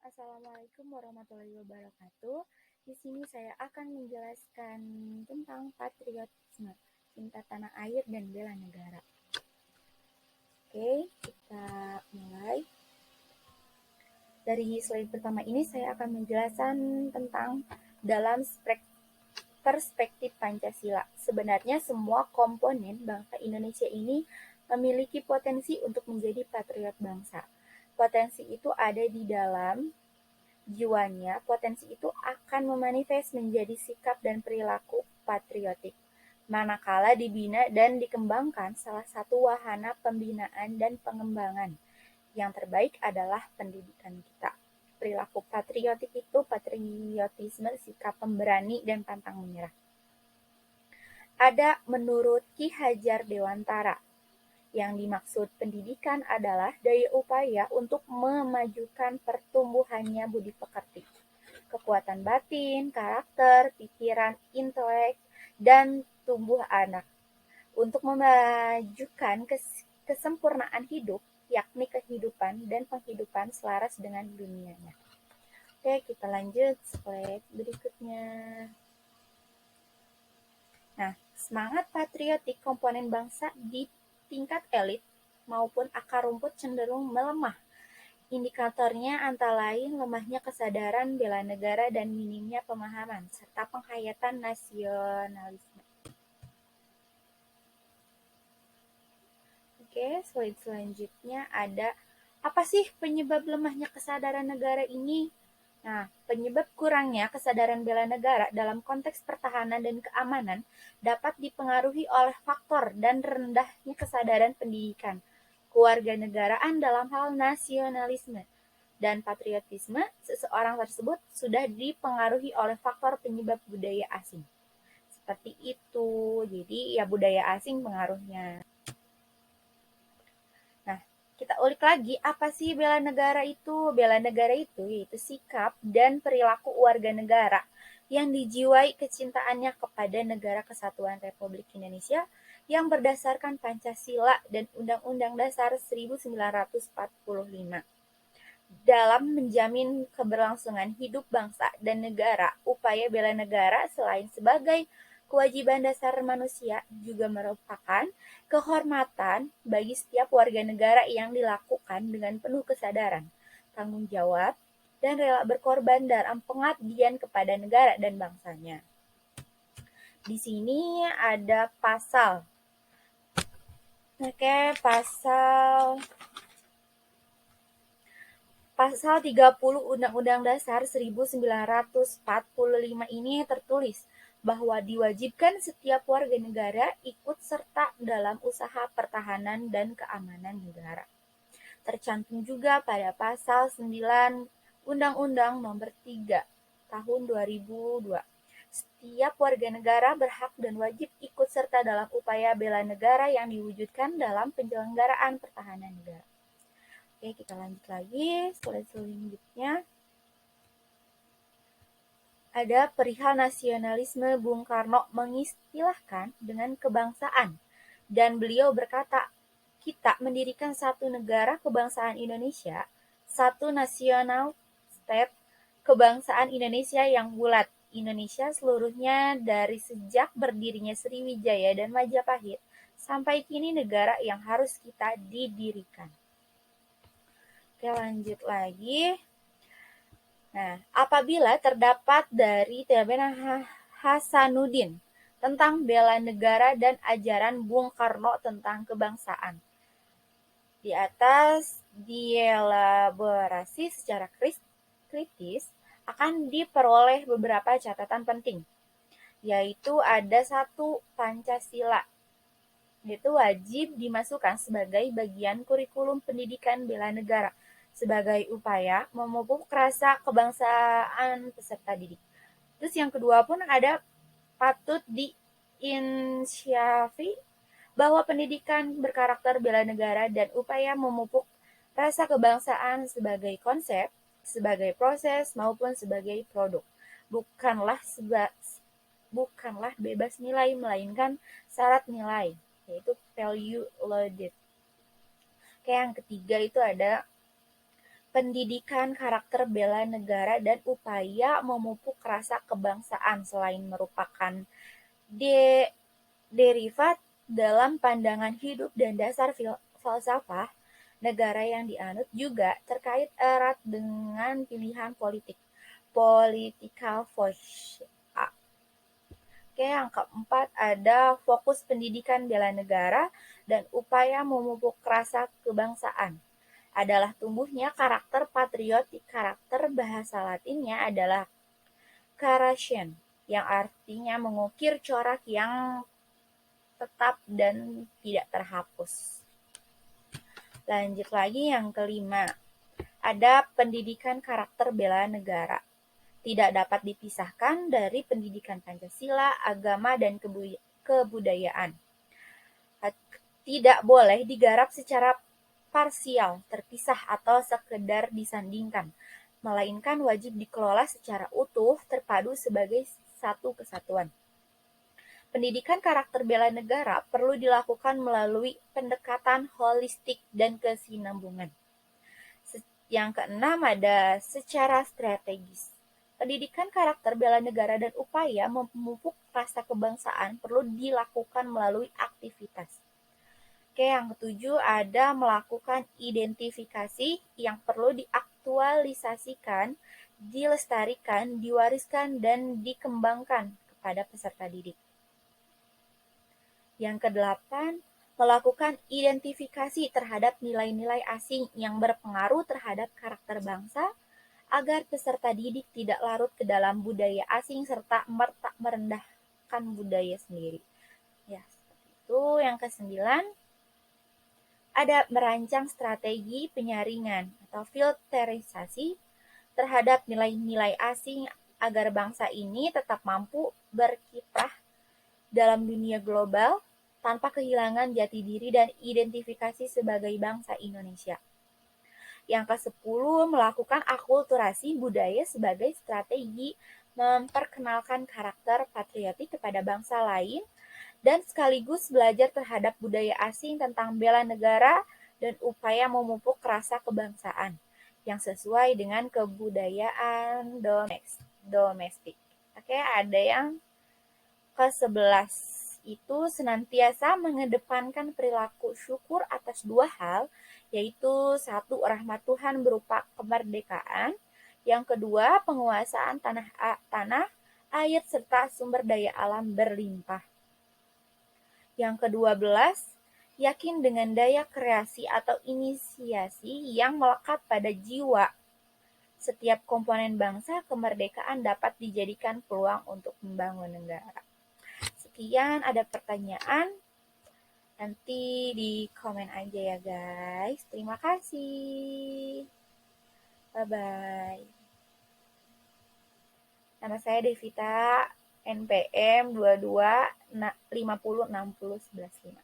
Assalamualaikum warahmatullahi wabarakatuh. Di sini saya akan menjelaskan tentang patriotisme, cinta tanah air dan bela negara. Oke, kita mulai. Dari slide pertama ini saya akan menjelaskan tentang dalam perspektif Pancasila. Sebenarnya semua komponen bangsa Indonesia ini memiliki potensi untuk menjadi patriot bangsa. Potensi itu ada di dalam jiwanya. Potensi itu akan memanifest menjadi sikap dan perilaku patriotik. Manakala dibina dan dikembangkan salah satu wahana pembinaan dan pengembangan. Yang terbaik adalah pendidikan kita. Perilaku patriotik itu patriotisme, sikap pemberani dan pantang menyerah. Ada menurut Ki Hajar Dewantara, yang dimaksud pendidikan adalah daya upaya untuk memajukan pertumbuhannya budi pekerti, kekuatan batin, karakter, pikiran, intelek, dan tumbuh anak untuk memajukan kesempurnaan hidup, yakni kehidupan dan penghidupan selaras dengan dunianya. Oke, kita lanjut slide berikutnya. Nah, semangat patriotik komponen bangsa di tingkat elit maupun akar rumput cenderung melemah. Indikatornya antara lain lemahnya kesadaran bela negara dan minimnya pemahaman, serta penghayatan nasionalisme. Oke, slide selanjutnya ada apa sih penyebab lemahnya kesadaran negara ini? Nah, penyebab kurangnya kesadaran bela negara dalam konteks pertahanan dan keamanan dapat dipengaruhi oleh faktor dan rendahnya kesadaran pendidikan, kewarganegaraan dalam hal nasionalisme, dan patriotisme seseorang tersebut sudah dipengaruhi oleh faktor penyebab budaya asing. Seperti itu, jadi ya budaya asing pengaruhnya. Nah, kita ulik lagi, apa sih bela negara itu? Bela negara itu yaitu sikap dan perilaku warga negara yang dijiwai kecintaannya kepada Negara Kesatuan Republik Indonesia yang berdasarkan Pancasila dan Undang-Undang Dasar 1945. Dalam menjamin keberlangsungan hidup bangsa dan negara, upaya bela negara selain sebagai kewajiban dasar manusia juga merupakan kehormatan bagi setiap warga negara yang dilakukan dengan penuh kesadaran, tanggung jawab, dan rela berkorban dalam pengabdian kepada negara dan bangsanya. Di sini ada pasal. Oke, Pasal 30 Undang-Undang Dasar 1945 ini tertulis bahwa diwajibkan setiap warga negara ikut serta dalam usaha pertahanan dan keamanan negara. Tercantum juga pada pasal 9 Undang-Undang Nomor 3 Tahun 2002. Setiap warga negara berhak dan wajib ikut serta dalam upaya bela negara yang diwujudkan dalam penyelenggaraan pertahanan negara. Oke, kita lanjut lagi. Slide selanjutnya. Ada perihal nasionalisme. Bung Karno mengistilahkan dengan kebangsaan. Dan beliau berkata, kita mendirikan satu negara kebangsaan Indonesia, satu nasional state kebangsaan Indonesia yang bulat. Indonesia seluruhnya dari sejak berdirinya Sriwijaya dan Majapahit sampai kini negara yang harus kita didirikan. Oke, lanjut lagi. Nah, apabila terdapat dari T.B. Hasanuddin tentang bela negara dan ajaran Bung Karno tentang kebangsaan. Di atas dielaborasi secara kritis akan diperoleh beberapa catatan penting, yaitu ada satu Pancasila, yaitu wajib dimasukkan sebagai bagian kurikulum pendidikan bela negara sebagai upaya memupuk rasa kebangsaan peserta didik. Terus yang kedua pun ada patut diinisiasi bahwa pendidikan berkarakter bela negara dan upaya memupuk rasa kebangsaan sebagai konsep, sebagai proses maupun sebagai produk. Bukanlah bebas nilai melainkan syarat nilai, yaitu value loaded. Oke, yang ketiga itu ada pendidikan karakter bela negara dan upaya memupuk rasa kebangsaan selain merupakan de- derivat dalam pandangan hidup dan dasar falsafah negara yang dianut juga terkait erat dengan pilihan politik, political voice. Oke, yang keempat ada fokus pendidikan bela negara dan upaya memupuk rasa kebangsaan adalah tumbuhnya karakter patriotik. Karakter bahasa Latinnya adalah caration, yang artinya mengukir corak yang tetap dan tidak terhapus. Lanjut lagi yang kelima, ada pendidikan karakter bela negara. Tidak dapat dipisahkan dari pendidikan Pancasila, agama, dan kebudayaan. Tidak boleh digarap secara parsial, terpisah, atau sekedar disandingkan, melainkan wajib dikelola secara utuh, terpadu sebagai satu kesatuan. Pendidikan karakter bela negara perlu dilakukan melalui pendekatan holistik dan kesinambungan. Yang keenam ada secara strategis. Pendidikan karakter bela negara dan upaya memupuk rasa kebangsaan perlu dilakukan melalui aktivitas. Oke, yang ketujuh ada melakukan identifikasi yang perlu diaktualisasikan, dilestarikan, diwariskan, dan dikembangkan kepada peserta didik. Yang kedelapan, melakukan identifikasi terhadap nilai-nilai asing yang berpengaruh terhadap karakter bangsa agar peserta didik tidak larut ke dalam budaya asing serta merendahkan budaya sendiri. Ya, seperti itu. Yang kesembilan, ada merancang strategi penyaringan atau filterisasi terhadap nilai-nilai asing agar bangsa ini tetap mampu berkiprah dalam dunia global tanpa kehilangan jati diri dan identifikasi sebagai bangsa Indonesia. Yang ke-10, melakukan akulturasi budaya sebagai strategi memperkenalkan karakter patriotik kepada bangsa lain dan sekaligus belajar terhadap budaya asing tentang bela negara dan upaya memupuk rasa kebangsaan yang sesuai dengan kebudayaan domestik. Oke, ada yang ke-11 itu senantiasa mengedepankan perilaku syukur atas dua hal, yaitu satu, rahmat Tuhan berupa kemerdekaan, yang kedua, penguasaan tanah, air, serta sumber daya alam berlimpah. Yang ke-12, yakin dengan daya kreasi atau inisiasi yang melekat pada jiwa setiap komponen bangsa, kemerdekaan dapat dijadikan peluang untuk membangun negara. Sekian, ada pertanyaan? Nanti di komen aja ya guys. Terima kasih. Bye-bye. Nama saya Devita, NPM 22 50 60 11 5.